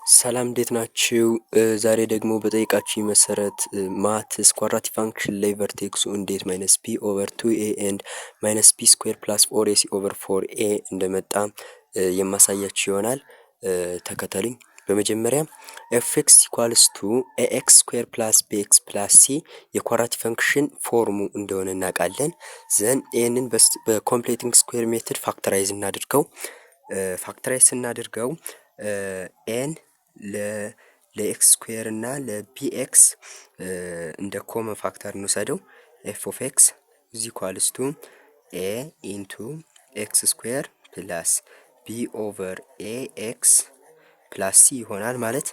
ሰላም እንዴት ናችሁ? ዛሬ ደግሞ በጠይቃችሁ መሰረት ማትስ ኳድራቲክ ፋንክሽን ላይ ቨርቴክሱ እንዴት ማይነስ ፒ ኦቨር 2ኤ ኤንድ ማይነስ ፒ ስኩዌር ፕላስ 4ኤሲ ኦቨር 4ኤ እንደመጣ የማሳያችሁ ይሆናል። ተከተሉኝ። በመጀመሪያ ኤፍኤክስ ኢኳልስ ቱ ኤኤክስ ስኩዌር ፕላስ ቢኤክስ ፕላስ ሲ የኳድራቲክ ፋንክሽን ፎርሙ እንደሆነ እናውቃለን። ዘን ይህንን በኮምፕሌቲንግ ስኩዌር ሜትድ ፋክተራይዝ እናድርገው። ፋክተራይዝ ስናድርገው ኤን ለኤክስ ስኩዌር እና ለቢኤክስ እንደ ኮመን ፋክተር እንውሰደው። ኤፍ ኦፍ ኤክስ ኢዝ ኢኳልስ ቱ ኤ ኢንቱ ኤክስ ስኩዌር ፕላስ ቢ ኦቨር ኤ ኤክስ ፕላስ ሲ ይሆናል ማለት።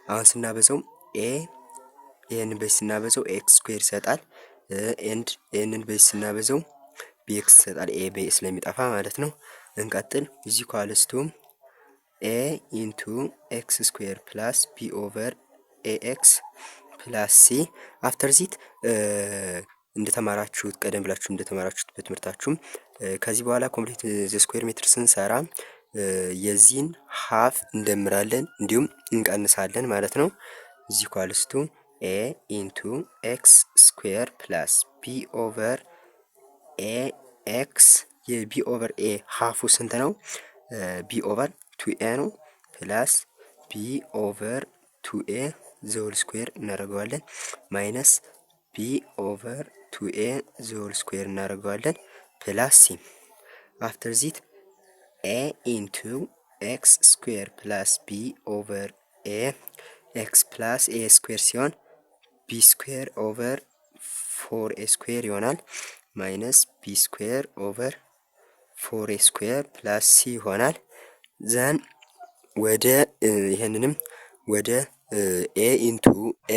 አሁን ስናበዛው ኤ ይህንን በዚህ ስናበዛው ኤክስ ስኩዌር ይሰጣል። ኤንድ ይህንን በዚህ ስናበዛው ቢኤክስ ይሰጣል። ኤ በኤ ስለሚጠፋ ማለት ነው። እንቀጥል። ኢዝ ኢኳልስ ቱ ኤ ኢንቱ ኤክስ ስኩዌር ፕላስ ቢ ኦቨር ኤ ኤክስ ፕላስ ሲ። አፍተር ዚት እንደተማራችሁት ቀደም ብላችሁ እንደተማራችሁት በትምህርታችሁም ከዚህ በኋላ ኮምፕሊት ዘ ስኩዌር ሜትር ስንሰራ የዚህን ሀፍ እንደምራለን እንዲሁም እንቀንሳለን ማለት ነው። ኢዝ ኢኳልስ ቱ ኤ ኢንቱ ኤክስ ስኩዌር ፕላስ ቢ ኦቨር ኤ ኤክስ። የቢ ኦቨር ኤ ሀፉ ስንት ነው? ቢ ኦቨር 2ኤ ነው ፕላስ ቢ ኦቨር 2ኤ ዘሆል ስኩዌር እናደርገዋለን ማይነስ ቢ ኦቨር 2ኤ ዘሆል ስኩዌር እናደርገዋለን ፕላስ ሲ። አፍተር ዚት ኤ ኢንቱ ኤክስ ስኩዌር ፕላስ ቢ ኦቨር ኤ ኤክስ ፕላስ ኤ ስኩዌር ሲሆን ቢ ስኩዌር ኦቨር 4ኤ ስኩዌር ይሆናል ማይነስ ቢ ስኩዌር ኦቨር 4ኤ ስኩዌር ፕላስ ሲ ይሆናል። ዘን ወደ ይሄንንም ወደ ኤ ኢንቱ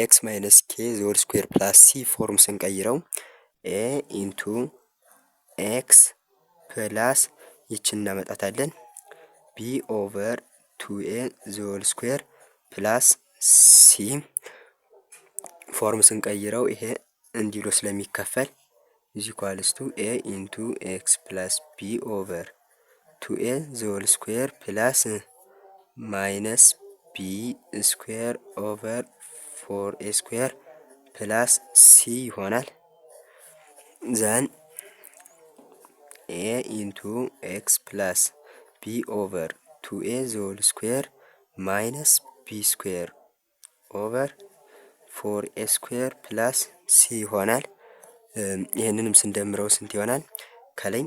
ኤክስ ማይነስ ኬ ዘሆል ስኩዌር ፕላስ ሲ ፎርም ስንቀይረው ኤ ኢንቱ ኤክስ ፕላስ ይችን እናመጣታለን ቢ ኦቨር 2ኤ ዘሆል ስኩዌር ፕላስ ሲ ፎርም ስንቀይረው ይሄ እንዲህ ብሎ ስለሚከፈል ኢዝ ኢኳልስ ቱ ኤ ኢንቱ ኤክስ ፕላስ ቢ ኦቨር 2ኤ ዘሆል ስኩዌር ፕላስ ማይነስ ቢ ስኩዌር ኦቨር 4ኤ ስኩዌር ፕላስ ሲ ይሆናል። ዘን ኤ ኢንቱ ኤክስ ፕላስ ቢ ኦቨር 2ኤ ዘሆል ስኩዌር ማይነስ ቢ ስኩዌር ኦቨር 4ኤ ስኩዌር ፕላስ ሲ ይሆናል። ይህንንም ስንደምረው ስንት ይሆናል? ከላይ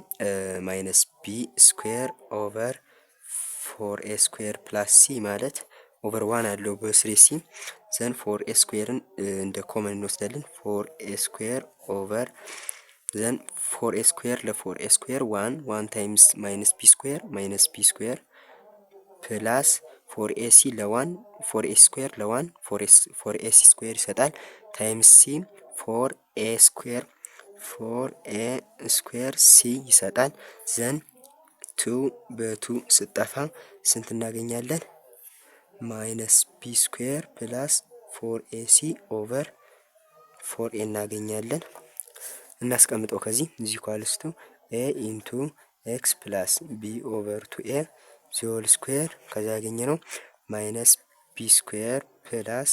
ማይነስ ቢ ስኩዌር ኦቨር 4ኤ ስኩዌር ፕላስ ሲ ማለት ኦቨር ዋን አለው በስሪ ሲ። ዘን 4ኤ ስኩዌርን እንደ ኮመን እንወስዳለን። 4ኤ ስኩዌር ኦቨር ዘን 4ኤ ስኩዌር ለ4ኤ ስኩዌር ዋን ታይምስ ማይነስ ቢ ስኩዌር ፕላስ 4ኤ ሲ ለ1 4ኤ ስኩዌር ለ1 4ኤ ሲ ስኩዌር ይሰጣል ታይምስ ሲ 4ኤ ስኩዌር ሲ ይሰጣል። ዘን 2 በ2 ስጠፋ ስንት እናገኛለን? ማይነስ ቢ ስኩዌር ፕላስ 4ኤሲ ኦቨር 4ኤ እናገኛለን። እናስቀምጠው ከዚህ ኢዝ ኢኳልስ ቱ ኤ ኢንቱ ኤክስ ፕላስ ቢ ኦቨር 2ኤ ዘሆል ስኩዌር ከዛ ያገኘነው ማይነስ ቢ ስኩዌር ፕላስ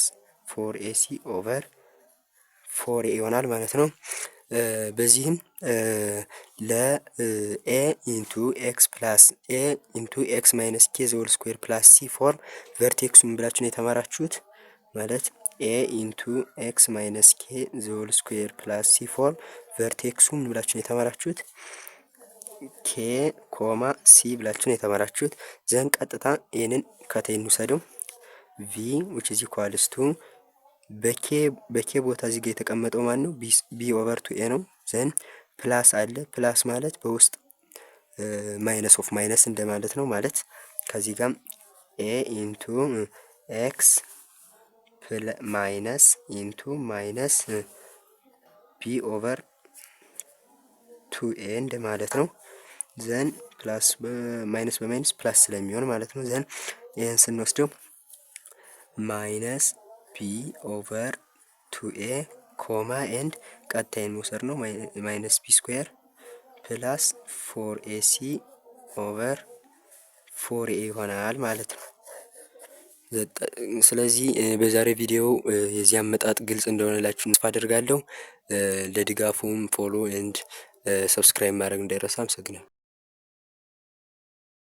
4ኤሲ ኦቨር 4ኤ ይሆናል ማለት ነው። በዚህም ለኤ ኢንቱ ኤክስ ፕላስ ኤ ኢንቱ ኤክስ ማይነስ ኬ ዘሆል ስኩዌር ፕላስ ሲ ፎርም ቨርቴክሱን ብላችሁ ነው የተማራችሁት ማለት ኤ ኢንቱ ኤክስ ማይነስ ኬ ዘሆል ስኩዌር ፕላስ ሲ ፎርም ቨርቴክሱን ብላችሁ ነው የተማራችሁት ኬ ኮማ ሲ ብላችሁ ነው የተማራችሁት። ዘን ቀጥታ ይህንን ከታይ እንውሰደው ቪ which is equals to በኬ ቦታ እዚህ ጋር የተቀመጠው ማን ነው? ቢ ኦቨር 2ኤ ነው። ዘን ፕላስ አለ። ፕላስ ማለት በውስጥ ማይነስ ኦፍ ማይነስ እንደማለት ነው። ማለት ከዚህ ጋር ኤ ኢንቱ ኤክስ ማይነስ ኢንቱ ማይነስ ቢ ኦቨር 2ኤ እንደማለት ነው። ዘን ፕላስ ማይነስ በማይነስ ፕላስ ስለሚሆን ማለት ነው። ዘን ይህን ስንወስደው ማይነስ ቢ ኦቨር 2ኤ ኮማ ኤንድ ቀጣይን መውሰድ ነው ማይነስ ቢ ስኩዌር ፕላስ 4ኤሲ ኦቨር 4ኤ ይሆናል ማለት ነው። ስለዚህ በዛሬ ቪዲዮ የዚህ አመጣጥ ግልጽ እንደሆነላችሁ ተስፋ አደርጋለሁ። ለድጋፉም ፎሎ ኤንድ ሰብስክራይብ ማድረግ እንዳይረሳ። አመሰግናለሁ።